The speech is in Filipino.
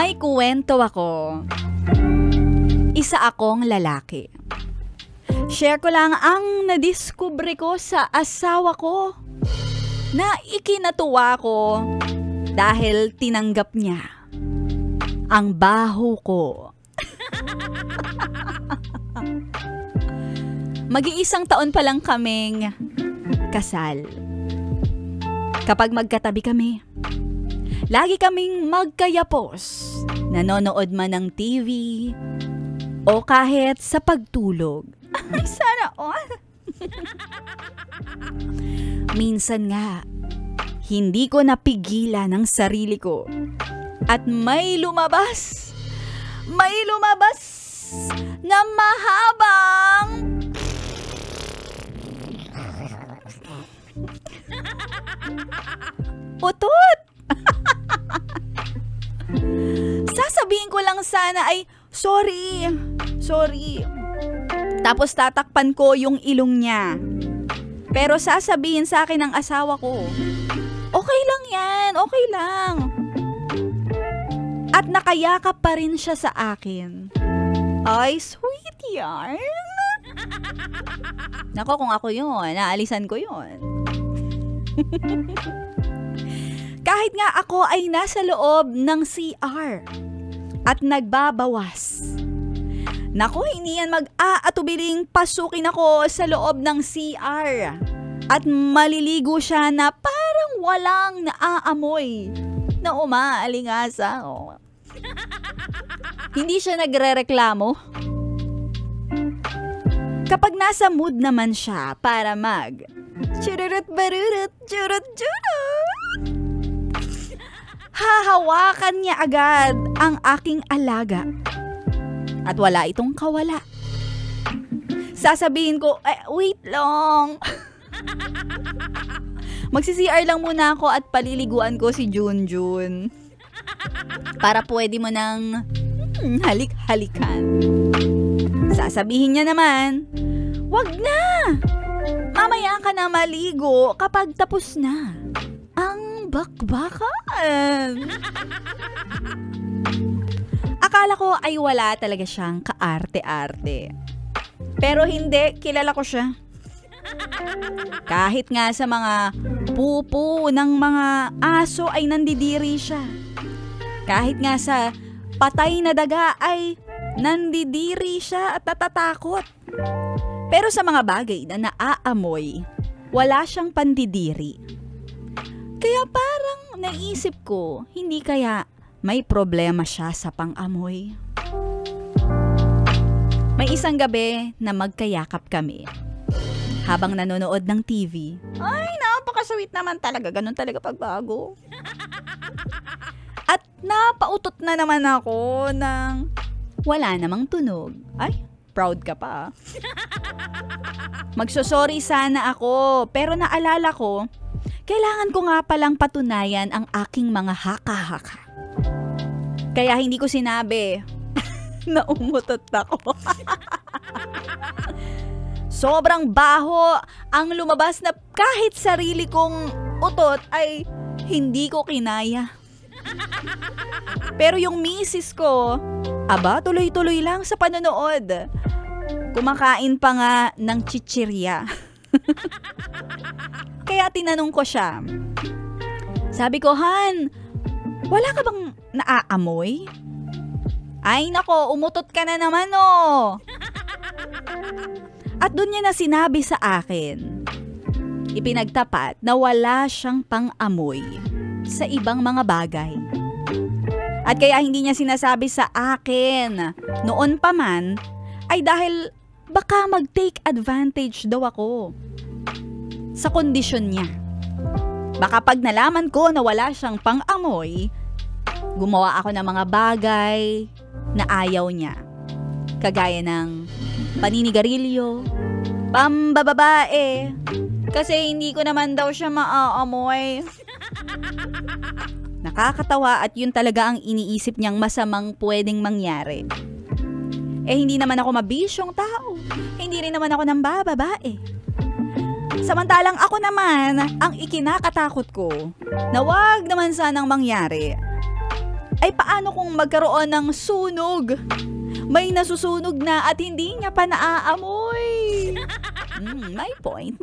May kuwento ako. Isa akong lalaki. Share ko lang ang nadiskubre ko sa asawa ko na ikinatuwa ko dahil tinanggap niya ang baho ko. Mag-iisang taon pa lang kaming kasal. Kapag magkatabi kami, lagi kaming magkayapos, nanonood man ng TV o kahit sa pagtulog. Ay, sana all. Minsan nga, hindi ko napigilan ang sarili ko at may lumabas na mahabang utot. Sasabihin ko lang sana ay sorry. Tapos tatakpan ko yung ilong niya. Pero sasabihin sa akin ng asawa ko, okay lang yan, okay lang. At nakayakap pa rin siya sa akin. Ay, sweet yarn. Nako, kung ako yun, naalisan ko yun. Kahit nga ako ay nasa loob ng CR at nagbabawas. Nako, hindi yan mag-aatubiling pasukin ako sa loob ng CR at maliligo siya na parang walang naaamoy na umaalingasa. Oh. Hindi siya nagrereklamo. Kapag nasa mood naman siya para mag chururut barurut churut churut, hahawakan niya agad ang aking alaga. At wala itong kawala. Sasabihin ko, wait lang. Magsi-CR lang muna ako at paliliguan ko si Junjun. Para pwede mo nang halik-halikan. Sasabihin niya naman, wag na. Mamaya ka na maligo kapag tapos na ang bakbakan. Akala ko ay wala talaga siyang kaarte-arte. Pero hindi, kilala ko siya. Kahit nga sa mga pupo ng mga aso ay nandidiri siya. Kahit nga sa patay na daga ay nandidiri siya at natatakot. Pero sa mga bagay na naaamoy, wala siyang pandidiri. Kaya parang naisip ko, hindi kaya may problema siya sa pang-amoy. May isang gabi na magkayakap kami habang nanonood ng TV. Ay, napaka-sweet naman talaga. Ganun talaga pagbago. At napautot na naman ako ng wala namang tunog. Ay, proud ka pa. Magsosorry sana ako, pero naalala ko, kailangan ko nga palang patunayan ang aking mga haka-haka. Kaya hindi ko sinabi na umutot ako. Sobrang baho ang lumabas na kahit sarili kong utot ay hindi ko kinaya. Pero yung misis ko, aba, tuloy-tuloy lang sa panonood. Kumakain pa nga ng chichirya. Kaya tinanong ko siya. Sabi ko, Han, wala ka bang naaamoy? Ay nako, umutot ka na naman oh. At doon niya na sinabi sa akin, ipinagtapat na wala siyang pang-amoy sa ibang mga bagay. At kaya hindi niya sinasabi sa akin noon pa man ay dahil baka mag-take advantage daw ako sa kondisyon niya. Baka pag nalaman ko na wala siyang pang-amoy, gumawa ako ng mga bagay na ayaw niya. Kagaya ng paninigarilyo, pambababae, kasi hindi ko naman daw siya maaamoy. Nakakatawa at yun talaga ang iniisip niyang masamang pwedeng mangyari. Hindi naman ako mabisyong tao. Hindi rin naman ako ng bababae. Samantalang ako naman, ang ikinakatakot ko na wag naman sanang mangyari Ay paano kung magkaroon ng sunog? May nasusunog na at hindi niya pa naaamoy. My point.